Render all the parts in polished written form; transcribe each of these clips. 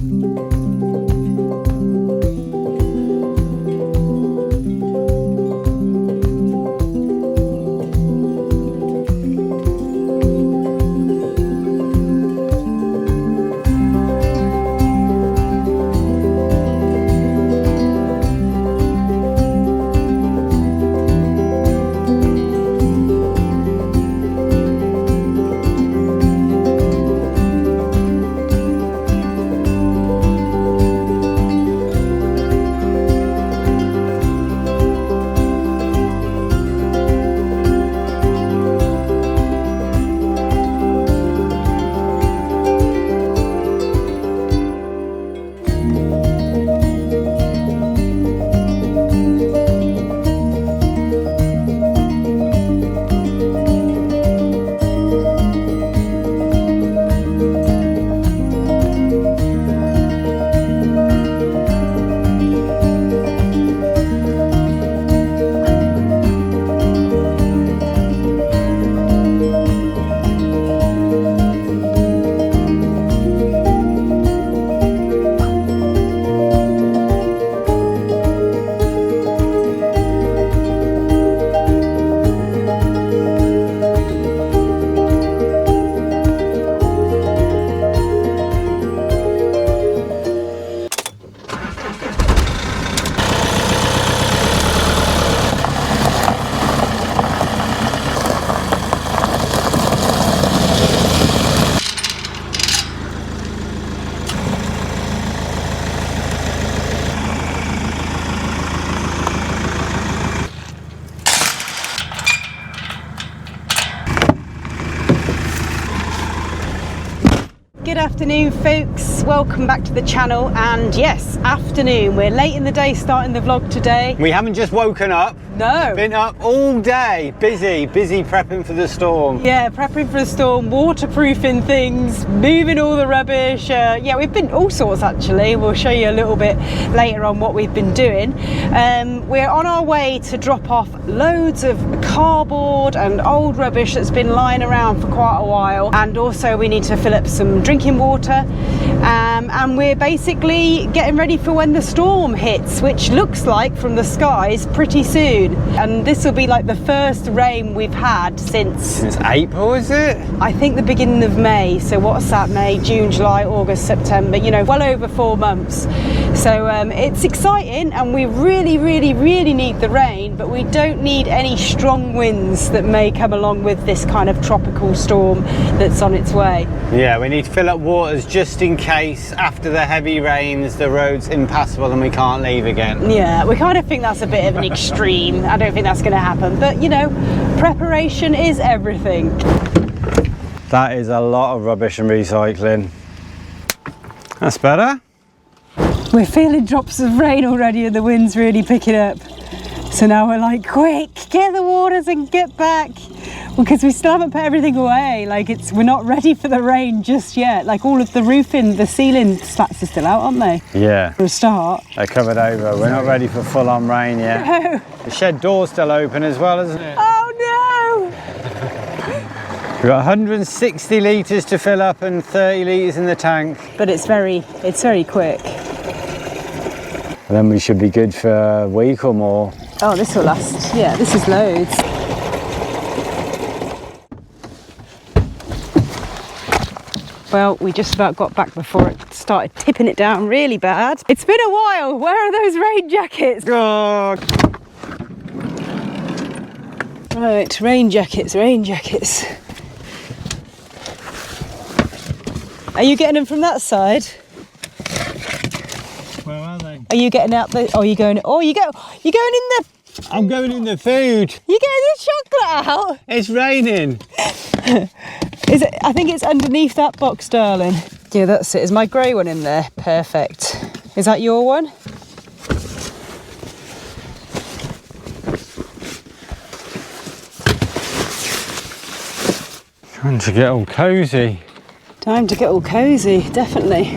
Good afternoon folks, welcome back to the channel. And yes, afternoon, we're late in the day starting the vlog today. We haven't just woken up. No. Been up all day, busy prepping for the storm. Yeah, prepping for the storm, waterproofing things, moving all the rubbish. Yeah, we've been all sorts actually. We'll show you a little bit later on what we've been doing. We're on our way to drop off loads of cardboard and old rubbish that's been lying around for quite a while. And also we need to fill up some drinking water. And we're basically getting ready for when the storm hits, which looks like from the skies pretty soon. And this will be like the first rain we've had since April, is it? I think the beginning of May. So what's that? May, June, July, August, September, you know, well over 4 months. So it's exciting, and we really need the rain, but we don't need any strong winds that may come along with this kind of tropical storm that's on its way. Yeah, we need to fill up waters just in case after the heavy rains the road's impassable and we can't leave again. Yeah, we kind of think that's a bit of an extreme. I don't think that's going to happen, but you know, preparation is everything. That is a lot of rubbish and recycling. That's better. We're feeling drops of rain already and the wind's really picking up. So now we're like, quick, get the waters and get back. Because we still haven't put everything away. Like we're not ready for the rain just yet. Like all of the roofing, the ceiling slats are still out, aren't they? Yeah. For a start. They're covered over. We're not ready for full on rain yet. No. The shed door's still open as well, isn't it? Oh no! We've got 160 litres to fill up and 30 litres in the tank. But it's very quick. And then we should be good for a week or more. Oh, this will last. Yeah, this is loads. Well, we just about got back before it started tipping it down really bad. It's been a while. Where are those rain jackets? Oh. Right, rain jackets, rain jackets. Are you getting them from that side? Where are they? Are you getting out the? Oh, you're going. Oh, you're going in the. I'm going in the food. You're getting the chocolate out. It's raining. Is it? I think it's underneath that box, darling. Yeah, that's it. Is my grey one in there? Perfect. Is that your one? Time to get all cosy. Time to get all cosy, definitely.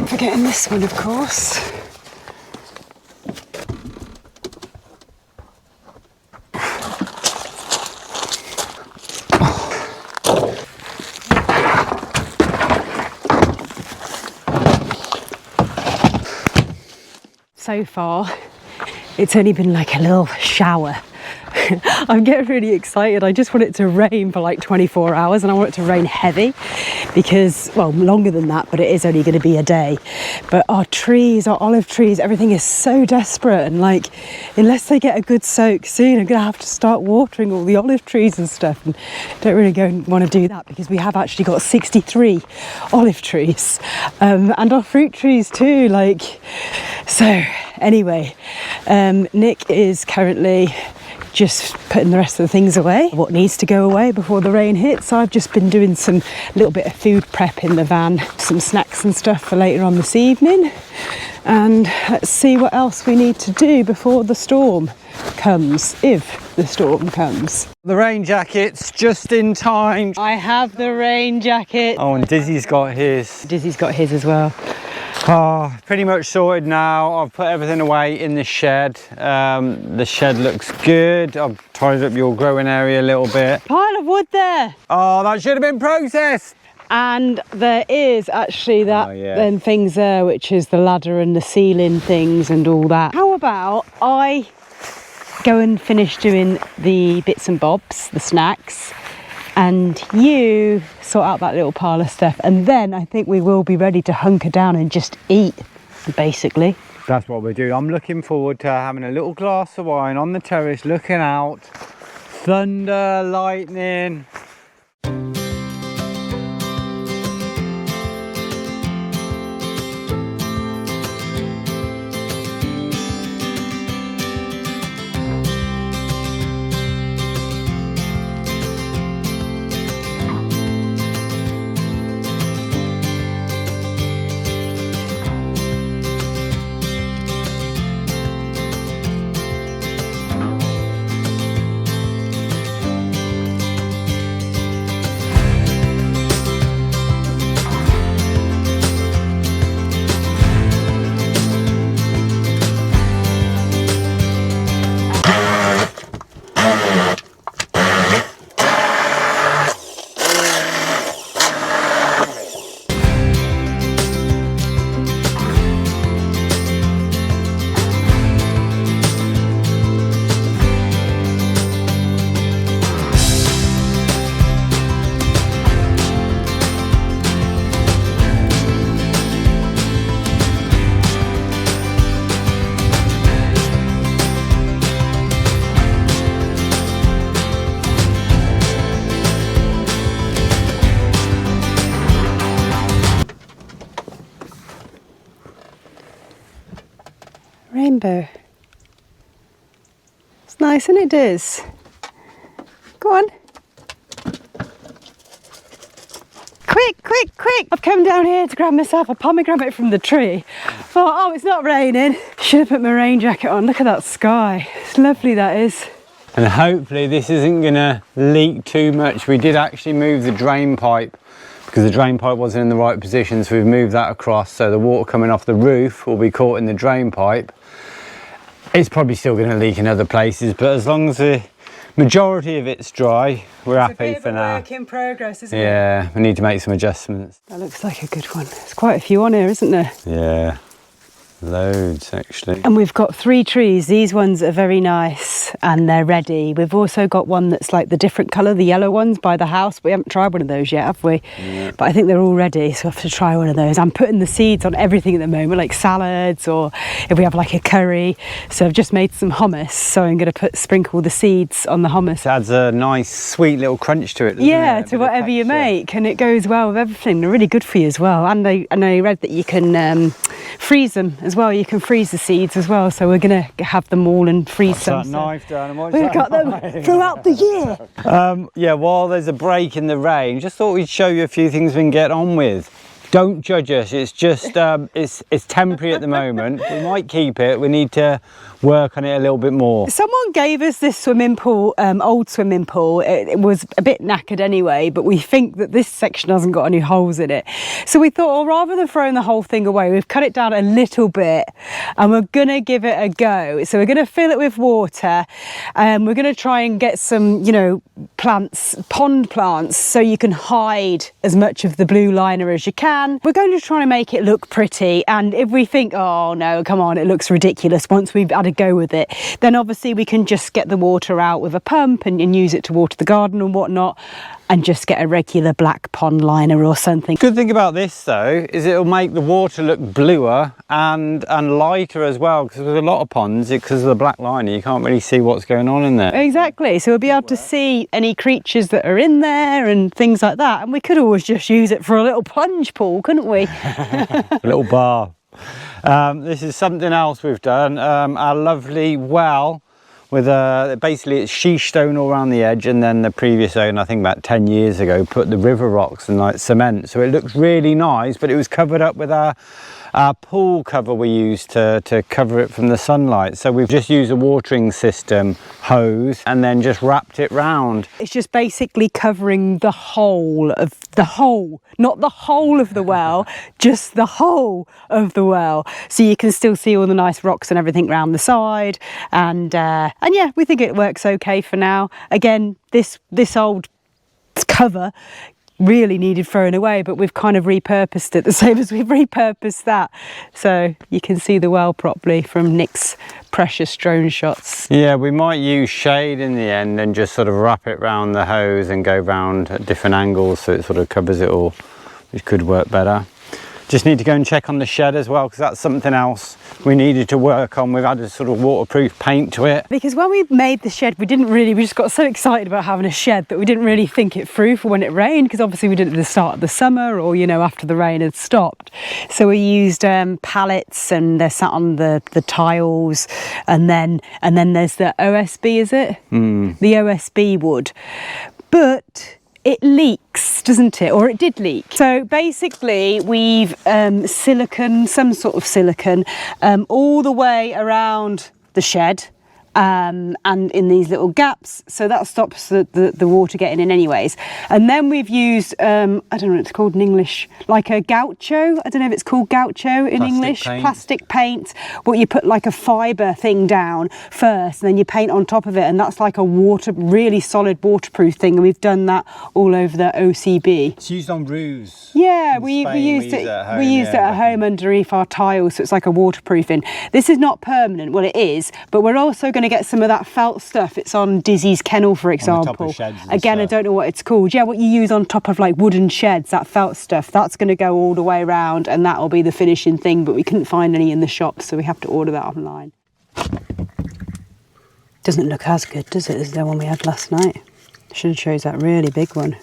Forgetting this one, of course. so far, it's only been like a little shower. I'm getting really excited. I just want it to rain for like 24 hours, and I want it to rain heavy because, well, longer than that, but it is only going to be a day. But our trees, our olive trees, everything is so desperate, and like, unless they get a good soak soon, I'm going to have to start watering all the olive trees and stuff, and don't really want to do that because we have actually got 63 olive trees, and our fruit trees too, like, so anyway, Nick is currently just putting the rest of the things away, what needs to go away before the rain hits. So I've just been doing some little bit of food prep in the van, some snacks and stuff for later on this evening, and let's see what else we need to do before the storm comes, if the storm comes. The rain jacket's just in time. I have the rain jacket. Oh, and Dizzy's got his. Dizzy's got his as well. Oh, pretty much sorted now. I've put everything away in the shed. The shed looks good. I've tidied up your growing area a little bit. Pile of wood there. Oh, that should have been processed. And there is actually that then things there, which is the ladder and the ceiling things and all that. How about I go and finish doing the bits and bobs, the snacks, and you sort out that little pile of stuff, and then I think we will be ready to hunker down and just eat, basically. That's what we do. I'm looking forward to having a little glass of wine on the terrace, looking out, thunder, lightning. Rainbow. It's nice, isn't it, Diz? Go on. Quick, quick, quick! I've come down here to grab myself a pomegranate from the tree. Thought, oh, it's not raining. Should have put my rain jacket on. Look at that sky. It's lovely, that is. And hopefully this isn't gonna leak too much. We did actually move the drain pipe because the drain pipe wasn't in the right position, so we've moved that across, so the water coming off the roof will be caught in the drain pipe. It's probably still going to leak in other places, but as long as the majority of it's dry, we're happy for now. Work in progress, isn't it? Yeah, we need to make some adjustments. That looks like a good one. There's quite a few on here, isn't there? Yeah, loads actually. And we've got 3 trees. These ones are very nice and they're ready. We've also got one that's like the different colour, the yellow ones by the house. We haven't tried one of those yet, have we? Yeah. But I think they're all ready, so I have to try one of those. I'm putting the seeds on everything at the moment, like salads, or if we have like a curry. So I've just made some hummus, so I'm going to sprinkle the seeds on the hummus. It adds a nice sweet little crunch to it, doesn't yeah, it? To whatever you make, and it goes well with everything. They're really good for you as well. And I read that you can freeze them as well. You can freeze the seeds as well, so we're going to have them all and freeze them. That knife down, and we've got them throughout the year. Yeah, while there's a break in the rain, just thought we'd show you a few things we can get on with. Don't judge us, it's just it's temporary at the moment. We might keep it, we need to work on it a little bit more. Someone gave us this swimming pool, old swimming pool. It was a bit knackered anyway, but we think that this section hasn't got any holes in it. So we thought, well, rather than throwing the whole thing away, we've cut it down a little bit and we're gonna give it a go. So we're gonna fill it with water, and we're gonna try and get some, you know, plants, pond plants, so you can hide as much of the blue liner as you can. can. We're going to try and make it look pretty, and if we think, oh no, come on, it looks ridiculous, once we've had a go with it, then obviously we can just get the water out with a pump and use it to water the garden and whatnot, and just get a regular black pond liner or something. Good thing about this though is it'll make the water look bluer and lighter as well, because with a lot of ponds, because of the black liner, you can't really see what's going on in there. Exactly, so we'll be able to see any creatures that are in there and things like that, and we could always just use it for a little plunge pool, couldn't we? A little bar. This is something else we've done. Our lovely well with basically it's sheesh stone all around the edge, and then the previous owner, I think about 10 years ago, put the river rocks and like cement, so it looks really nice, but it was covered up with our pool cover we used to cover it from the sunlight. So we've just used a watering system hose and then just wrapped it round. It's just basically covering the whole of the hole, not the whole of the well, just the whole of the well, so you can still see all the nice rocks and everything around the side, and yeah, we think it works okay for now. Again, this old cover really needed throwing away, but we've kind of repurposed it the same as we've repurposed that, so you can see the well properly from Nick's precious drone shots. Yeah, we might use shade in the end and just sort of wrap it round the hose and go round at different angles so it sort of covers it all, which could work better. Just need to go and check on the shed as well, because that's something else we needed to work on. We've added sort of waterproof paint to it. Because when we made the shed, we just got so excited about having a shed that we didn't really think it through for when it rained, because obviously we did it at the start of the summer, or, you know, after the rain had stopped. So we used pallets, and they're sat on the tiles, and then there's the OSB, is it? The OSB wood. But it leaks, doesn't it? Or it did leak. So basically we've some sort of silicone all the way around the shed, and in these little gaps, so that stops the water getting in anyways. And then we've used I don't know what it's called in English, like a gaucho, I don't know if it's called gaucho in English, plastic paint, but you put like a fibre thing down first and then you paint on top of it, and that's like a really solid waterproof thing, and we've done that all over the OCB. It's used on roofs. Yeah, we used it at home underneath our tiles, so it's like a waterproofing. This is not permanent, well it is, but we're also going to get some of that felt stuff. It's on Dizzy's kennel, for example. Again, I don't know what it's called. Yeah, what you use on top of like wooden sheds, that felt stuff, that's going to go all the way around, and that'll be the finishing thing, but we couldn't find any in the shop, so we have to order that online. Doesn't look as good, does it, as the one we had last night? Should have chose that really big one.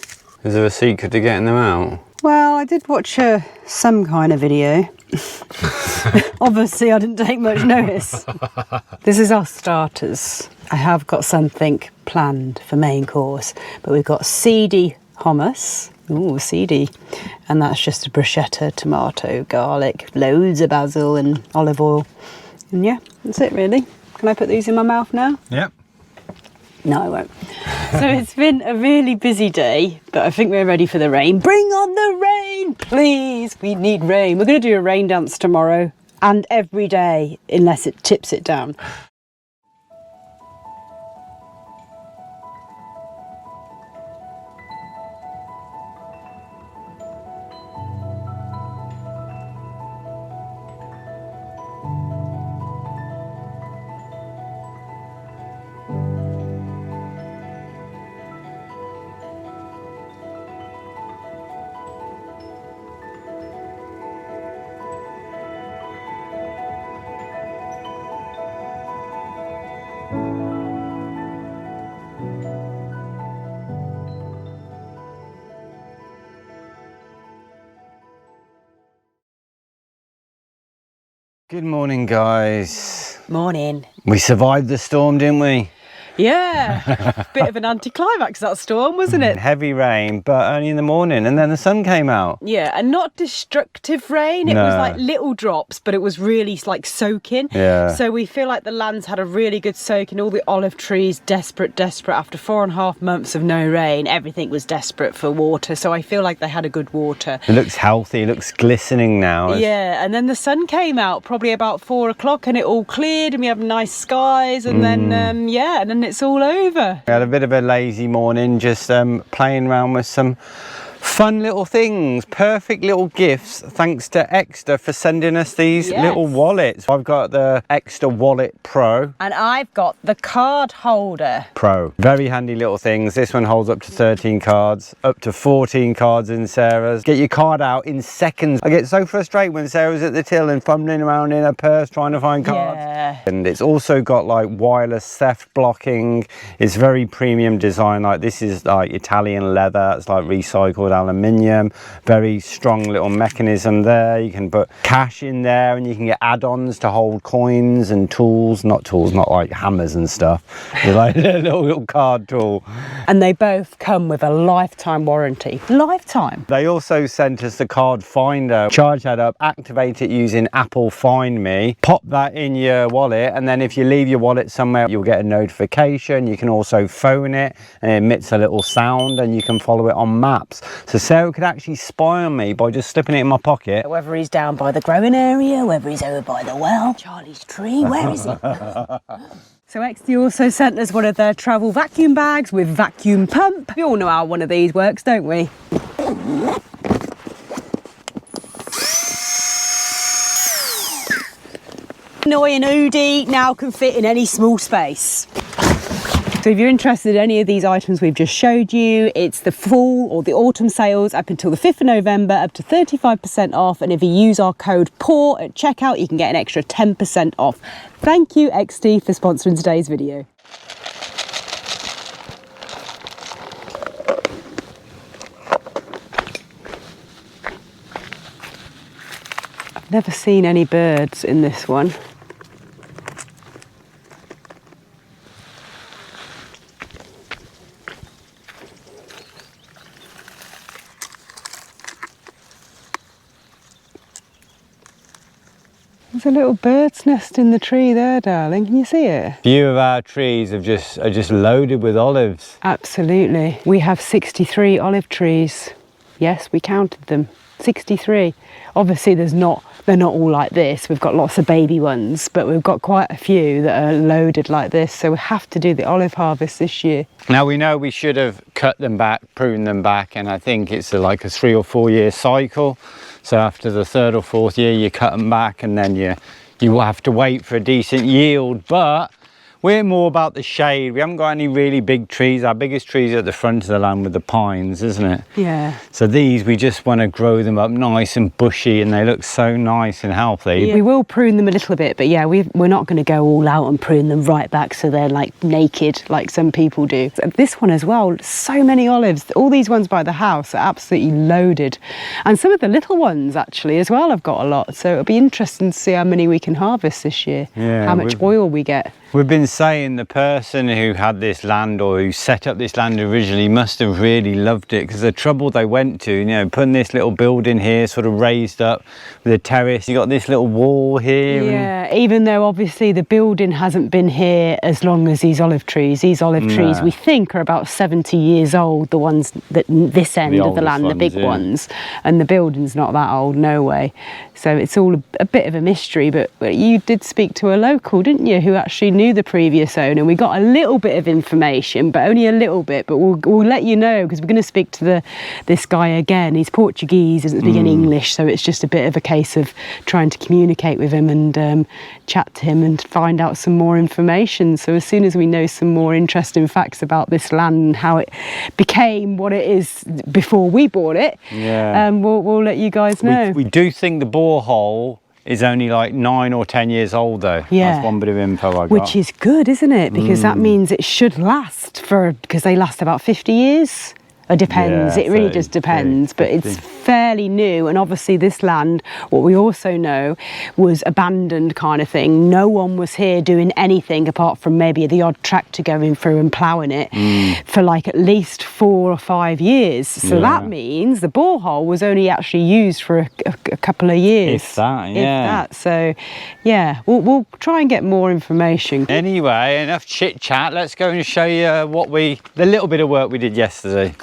Is there a secret to getting them out? Well, I did watch some kind of video. Obviously I didn't take much notice. This is our starters. I have got something planned for main course, but we've got seedy hummus. Ooh, seedy. And that's just a bruschetta, tomato, garlic, loads of basil and olive oil. And yeah, that's it really. Can I put these in my mouth now? Yep. No, I won't. So it's been a really busy day, but I think we're ready for the rain. Bring on the rain, please. We need rain. We're going to do a rain dance tomorrow and every day, unless it tips it down. Good morning, guys. Morning. We survived the storm, didn't we? Yeah, bit of an anticlimax, that storm, wasn't it? Heavy rain, but only in the morning, and then the sun came out. Yeah, and not destructive rain. It was like little drops, but it was really like soaking. Yeah. So we feel like the land's had a really good soak, and all the olive trees desperate after 4.5 months of no rain. Everything was desperate for water, so I feel like they had a good water. It looks healthy, it looks glistening now. Yeah, and then the sun came out probably about 4 o'clock, and it all cleared, and we have nice skies, and then yeah, and then it's all over. We had a bit of a lazy morning, just playing around with some Fun little things, perfect little gifts. Thanks to Extra for sending us these little wallets. I've got the Extra Wallet Pro. And I've got the card holder Pro. Very handy little things. This one holds up to 13 cards, up to 14 cards in Sarah's. Get your card out in seconds. I get so frustrated when Sarah's at the till and fumbling around in her purse trying to find cards. Yeah. And it's also got like wireless theft blocking. It's very premium design. Like this is like Italian leather. It's like recycled aluminium. Very strong little mechanism there. You can put cash in there and you can get add-ons to hold coins and tools. Not like hammers and stuff. They're like a little card tool. And they both come with a lifetime warranty. Lifetime. They also sent us the card finder. Charge that up, activate it using Apple Find Me, pop that in your wallet, and then if you leave your wallet somewhere, you'll get a notification. You can also phone it and it emits a little sound and you can follow it on maps. So Sarah could actually spy on me by just slipping it in my pocket. Whether he's down by the growing area, whether he's over by the well, Charlie's tree, where is he? So XD also sent us one of their travel vacuum bags with vacuum pump. We all know how one of these works, don't we? Noi and Udi now can fit in any small space. So if you're interested in any of these items we've just showed you, it's the fall or the autumn sales up until the 5th of November, up to 35% off. And if you use our code POUR at checkout, you can get an extra 10% off. Thank you, XD, for sponsoring today's video. I've never seen any birds in this one. There's a little bird's nest in the tree there, darling. Can you see it? A few of our trees are just loaded with olives. Absolutely. We have 63 olive trees. Yes, we counted them. 63. Obviously, they're not all like this. We've got lots of baby ones, but we've got quite a few that are loaded like this. So we have to do the olive harvest this year. Now we know we should have cut them back, pruned them back, and I think it's like a 3 or 4 year cycle. So after the 3rd or 4th year, you cut them back, and then you will have to wait for a decent yield. But we're more about the shade. We haven't got any really big trees. Our biggest trees are at the front of the land with the pines, isn't it? Yeah. So these, we just want to grow them up nice and bushy, and they look so nice and healthy. Yeah. We will prune them a little bit, but yeah, we're not going to go all out and prune them right back so they're like naked like some people do. This one as well, so many olives. All these ones by the house are absolutely loaded. And some of the little ones actually as well have got a lot. So it'll be interesting to see how many we can harvest this year. Yeah, how much oil we get. We've been saying the person who had this land or who set up this land originally must have really loved it, because the trouble they went to, you know, putting this little building here sort of raised up with a terrace. You got this little wall here. Yeah, even though obviously the building hasn't been here as long as these olive trees. These olive trees we think are about 70 years old, the ones that this end of the land, the big ones, and the building's not that old, no way. So it's all a bit of a mystery, but you did speak to a local, didn't you, who actually knew the previous owner. We got a little bit of information, but only a little bit, but we'll let you know, because we're going to speak to this guy again. He's Portuguese, doesn't speak any English, so it's just a bit of a case of trying to communicate with him and chat to him and find out some more information. So as soon as we know some more interesting facts about this land and how it became what it is before we bought it, we'll let you guys know. We do think the borehole is only like 9 or 10 years old though. Yeah. That's one bit of info I got. Which is good, isn't it? Because that means it should last because they last about 50 years. It depends, it really just depends, but it's fairly new. And obviously this land, what we also know, was abandoned kind of thing. No one was here doing anything apart from maybe the odd tractor going through and ploughing it for like at least 4 or 5 years. So that means the borehole was only actually used for a couple of years. If that, If that. So yeah, we'll try and get more information. Anyway, enough chit chat. Let's go and show you the little bit of work we did yesterday.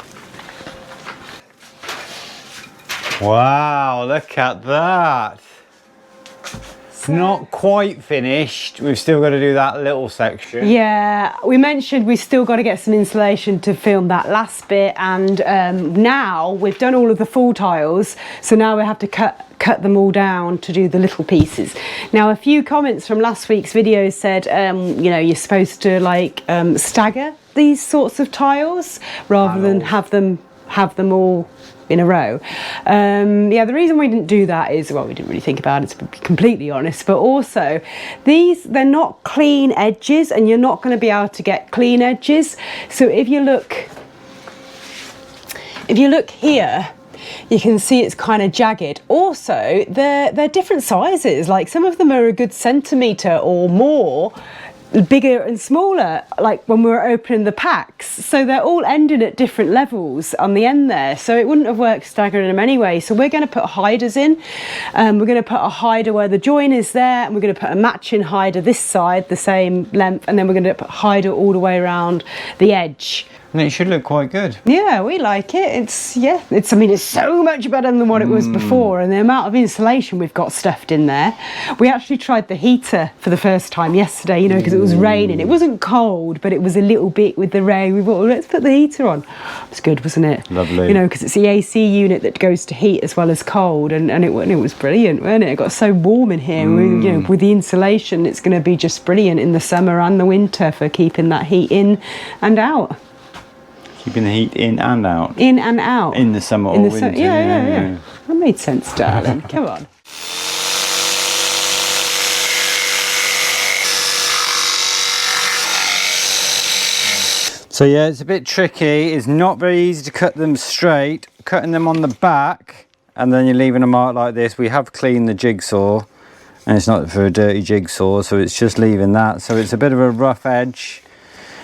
Wow, look at that. not quite finished. We've still got to do that little section. Yeah, we mentioned we still got to get some insulation to film that last bit, and now we've done all of the full tiles, so now we have to cut them all down to do the little pieces. Now, a few comments from last week's video said, you know, you're supposed to like stagger these sorts of tiles rather than have them all in a row. Yeah, the reason we didn't do that is, well, we didn't really think about it, to be completely honest, but also they're not clean edges, and you're not going to be able to get clean edges. So if you look here, you can see it's kind of jagged. Also, they're different sizes. Like, some of them are a good centimetre or more, bigger and smaller, like when we were opening the packs. So they're all ending at different levels on the end there. So it wouldn't have worked staggering them anyway. So we're going to put hiders in. We're going to put a hider where the join is there, and we're going to put a matching hider this side, the same length, and then we're going to put hider all the way around the edge. And it should look quite good. Yeah, we like it. I mean, it's so much better than what it was before, and the amount of insulation we've got stuffed in there. We actually tried the heater for the first time yesterday, you know, because it was raining. It wasn't cold, but it was a little bit with the rain. We thought, well, let's put the heater on. It was good, wasn't it? Lovely. You know, because it's the AC unit that goes to heat as well as cold, and it was brilliant, wasn't it? It got so warm in here. You know, with the insulation, it's going to be just brilliant in the summer and the winter for keeping that heat in and out. Keeping the heat in and out. In and out. In the summer or winter. Yeah. That made sense, darling. Come on. So yeah, it's a bit tricky. It's not very easy to cut them straight. Cutting them on the back, and then you're leaving a mark like this. We have cleaned the jigsaw, and it's not for a dirty jigsaw, so it's just leaving that. So it's a bit of a rough edge.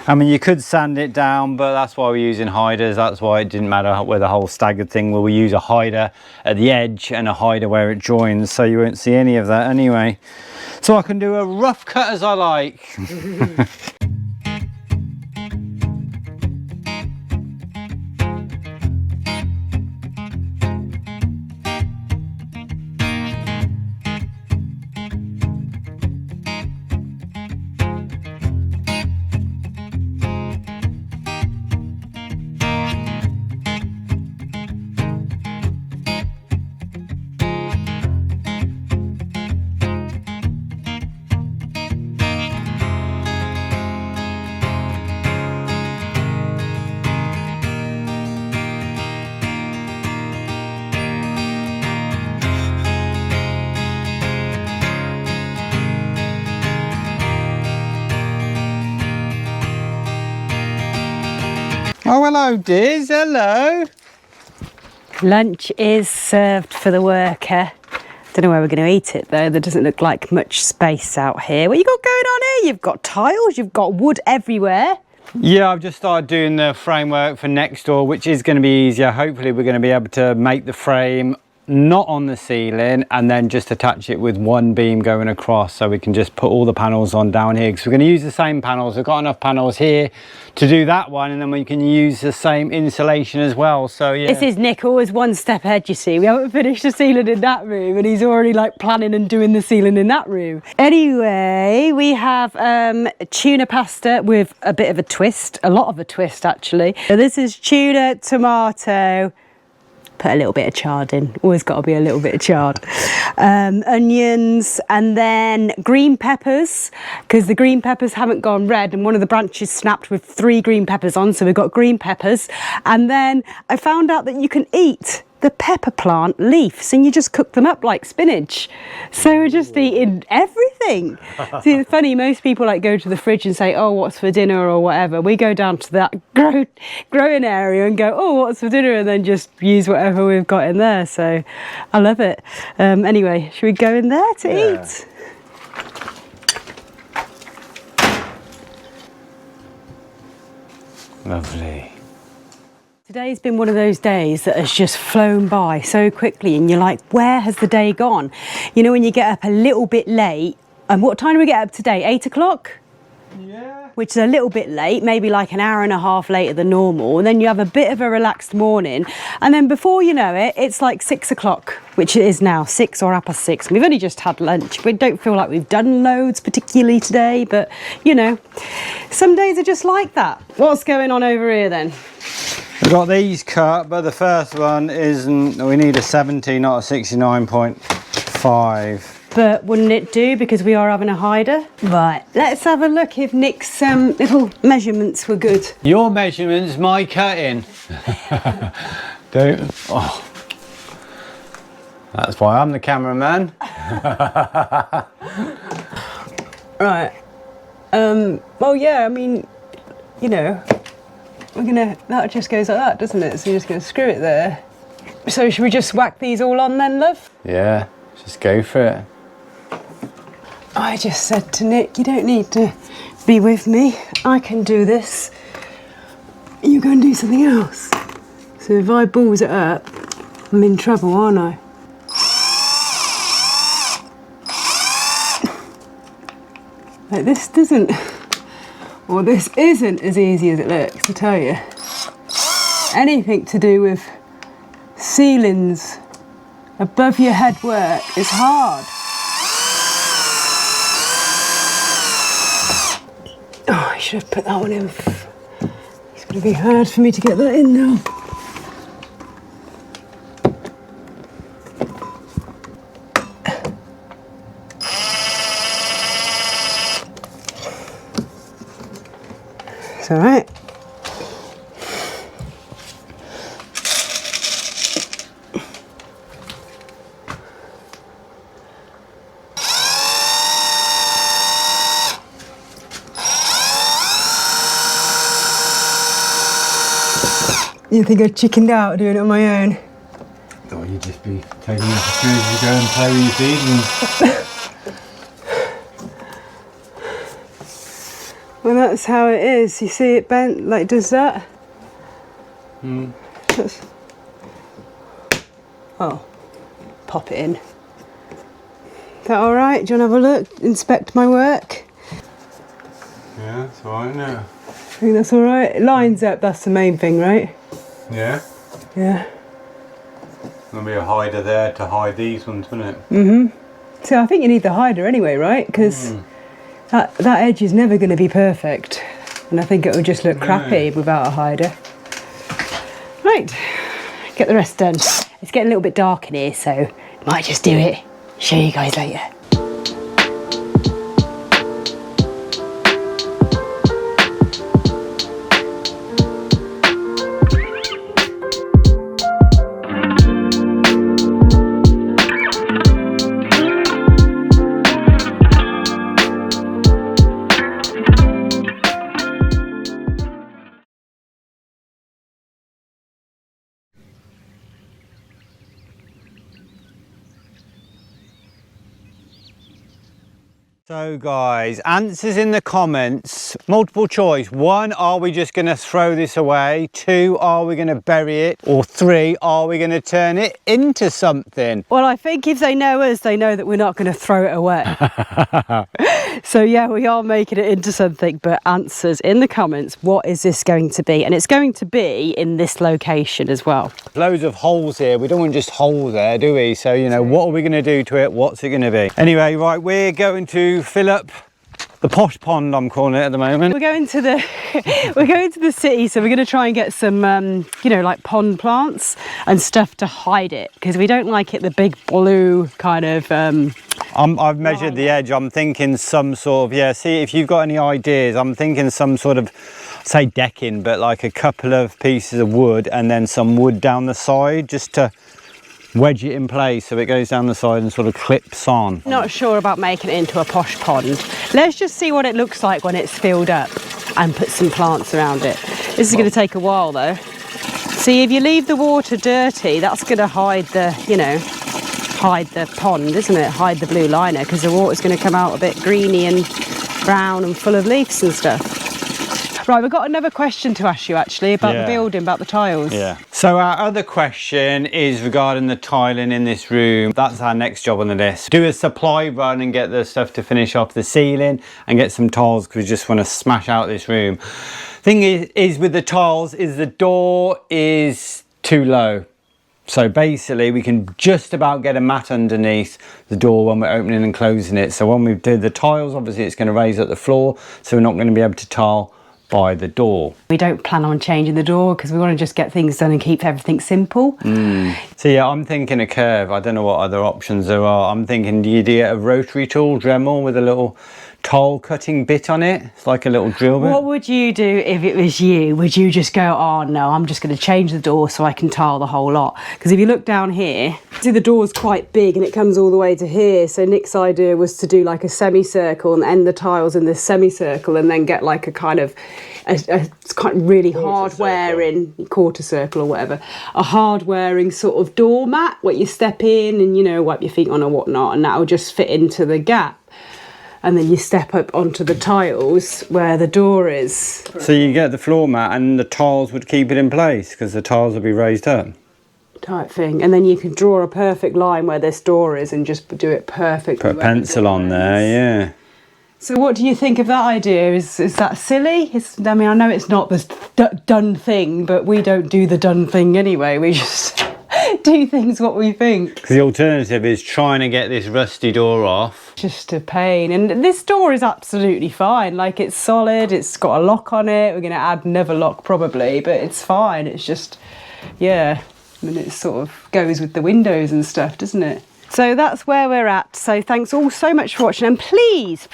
I mean, you could sand it down, but that's why we're using hiders. That's why it didn't matter where the whole staggered thing, where we use a hider at the edge and a hider where it joins, so you won't see any of that anyway. So I can do a rough cut as I like. Oh, hello, dears. Hello. Lunch is served for the worker. Don't know where we're going to eat it, though. There doesn't look like much space out here. What you got going on here? You've got tiles, you've got wood everywhere. Yeah, I've just started doing the framework for next door, which is going to be easier. Hopefully we're going to be able to make the frame not on the ceiling and then just attach it with one beam going across, so we can just put all the panels on down here, because we're going to use the same panels. We've got enough panels here to do that one, and then we can use the same insulation as well. So yeah, this is Nick, always one step ahead, you see. We haven't finished the ceiling in that room, and he's already like planning and doing the ceiling in that room. Anyway, we have tuna pasta with a bit of a twist, a lot of a twist actually. So this is tuna, tomato, put a little bit of chard in, always got to be a little bit of chard, onions, and then green peppers, because the green peppers haven't gone red and one of the branches snapped with 3 green peppers on, so we've got green peppers. And then I found out that you can eat the pepper plant leaves and you just cook them up like spinach. So we're just eating everything. See, it's funny, most people like go to the fridge and say, oh, what's for dinner or whatever. We go down to that growing area and go, oh, what's for dinner, and then just use whatever we've got in there. So I love it. Anyway, should we go in there to eat? Lovely. Today's been one of those days that has just flown by so quickly, and you're like, where has the day gone? You know, when you get up a little bit late, and what time do we get up today? 8 o'clock? Yeah. which is a little bit late, maybe like an hour and a half later than normal, and then you have a bit of a relaxed morning, and then before you know it, it's like 6 o'clock, which it is now, 6 or 6:30. We've only just had lunch. We don't feel like we've done loads particularly today, but you know, some days are just like that. What's going on over here then? We've got these cut, but the first one isn't, we need a 70, not a 69.5. But wouldn't it do, because we are having a hider? Right, let's have a look if Nick's little measurements were good. Your measurements, my cutting. Don't. Oh. That's why I'm the cameraman. Right. Well, yeah, I mean, you know, that just goes like that, doesn't it? So you're just gonna screw it there. So should we just whack these all on then, love? Yeah, just go for it. I just said to Nick, you don't need to be with me. I can do this. You go and do something else. So if I balls it up, I'm in trouble, aren't I? Like this isn't as easy as it looks, I tell you. Anything to do with ceilings above your head work is hard. Oh, I should have put that one in. It's going to be hard for me to get that in now. It's all right. You think I chickened out doing it on my own? Thought you'd just be taking it as soon as you go and play with your seeds. Well, that's how it is. You see it bent, like does that? Hmm. Oh, pop it in. Is that all right? Do you want to have a look? Inspect my work? Yeah, that's all right now. I think that's all right. It lines up, that's the main thing, right? Yeah? Yeah. There'll be a hider there to hide these ones, wouldn't it? Mm-hmm. So I think you need the hider anyway, right? Because that edge is never going to be perfect. And I think it would just look crappy without a hider. Right, get the rest done. It's getting a little bit dark in here, so might just do it. Show you guys later. So guys, answers in the comments, multiple choice. 1, are we just going to throw this away? 2, are we going to bury it? Or 3, are we going to turn it into something? Well, I think if they know us, they know that we're not going to throw it away. So yeah, we are making it into something, but answers in the comments, what is this going to be? And it's going to be in this location as well. Loads of holes here. We don't want just holes there, do we? So, you know, what are we going to do to it? What's it going to be? Anyway, right, we're going to fill up the posh pond, I'm calling it at the moment. We're going to the city, so we're going to try and get some you know, like pond plants and stuff to hide it, because we don't like it the big blue kind of I've measured the edge. I'm thinking some sort of, yeah, see if you've got any ideas. I'm thinking some sort of, say decking, but like a couple of pieces of wood and then some wood down the side just to wedge it in place so it goes down the side and sort of clips on. Not sure about making it into a posh pond. Let's just see what it looks like when it's filled up and put some plants around it. This is going to take a while though. See, if you leave the water dirty, that's going to hide the, you know, hide the pond, isn't it? Hide the blue liner, because the water's going to come out a bit greeny and brown and full of leaves and stuff. Right, we've got another question to ask you actually about Yeah. the building, about the tiles. Yeah. So our other question is regarding the tiling in this room. That's our next job on the list. Do a supply run and get the stuff to finish off the ceiling and get some tiles because we just want to smash out this room. Thing is with the tiles is the door is too low. So basically we can just about get a mat underneath the door when we're opening and closing it. So when we do the tiles, obviously it's going to raise up the floor, so we're not going to be able to tile by the door. We don't plan on changing the door because we want to just get things done and keep everything simple. So yeah, I'm thinking a curve. I don't know what other options there are. I'm thinking, do you get a rotary tool, Dremel, with a little tile cutting bit on it? It's like a little drill bit. What would you do if it was you? Would you just go, oh no, I'm just going to change the door so I can tile the whole lot? Because if you look down here, see the door's quite big and it comes all the way to here. So Nick's idea was to do like a semicircle and end the tiles in this semicircle and then get like a kind of it's kind of really hard wearing quarter circle or whatever, a hard wearing sort of doormat where you step in and, you know, wipe your feet on or whatnot, and that will just fit into the gap. And then you step up onto the tiles where the door is. So you get the floor mat and the tiles would keep it in place because the tiles would be raised up. Type thing. And then you can draw a perfect line where this door is and just do it perfectly. Put a pencil on there, yeah. So what do you think of that idea? Is that silly? I mean, I know it's not the done thing, but we don't do the done thing anyway. We just do things what we think. Because the alternative is trying to get this rusty door off. Just a pain. And this door is absolutely fine. Like, it's solid, it's got a lock on it. We're going to add another lock probably, but it's fine. It's just, yeah, I mean, it sort of goes with the windows and stuff, doesn't it? So that's where we're at. So thanks all so much for watching, and please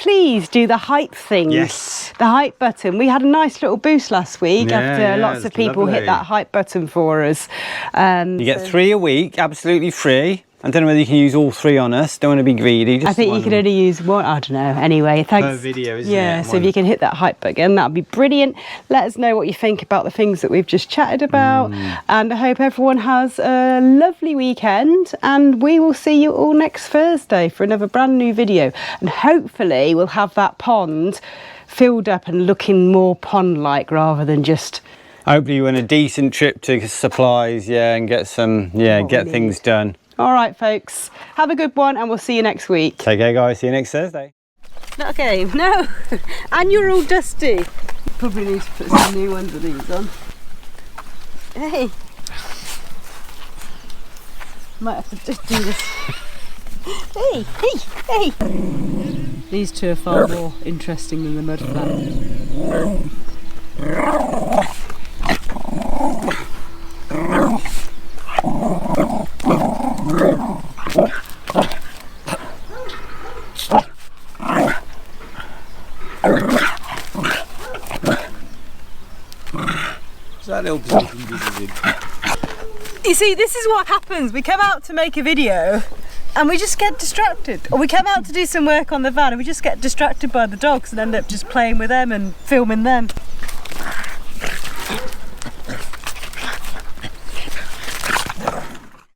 do the hype things. Yes. The hype button. We had a nice little boost last week after lots of people hit that hype button for us. You get 3 a week, absolutely free. I don't know whether you can use all 3 on us. Don't want to be greedy. Just I think you can only use one. I don't know. Anyway, thanks. Per video, isn't it? Yeah, so if you can hit that hype button, that'd be brilliant. Let us know what you think about the things that we've just chatted about. And I hope everyone has a lovely weekend. And we will see you all next Thursday for another brand new video. And hopefully we'll have that pond filled up and looking more pond-like rather than just... Hopefully you win a decent trip to supplies, yeah, and get some, get things done. All right, folks. Have a good one, and we'll see you next week. Take care, guys. See you next Thursday. Not a game, no. And you're all dusty. Probably need to put some new ones of these on. Hey. Might have to just do this. Hey. These two are far more interesting than the mud flat. That little position. You see, this is what happens. We come out to make a video and we just get distracted. Or we come out to do some work on the van and we just get distracted by the dogs and end up just playing with them and filming them.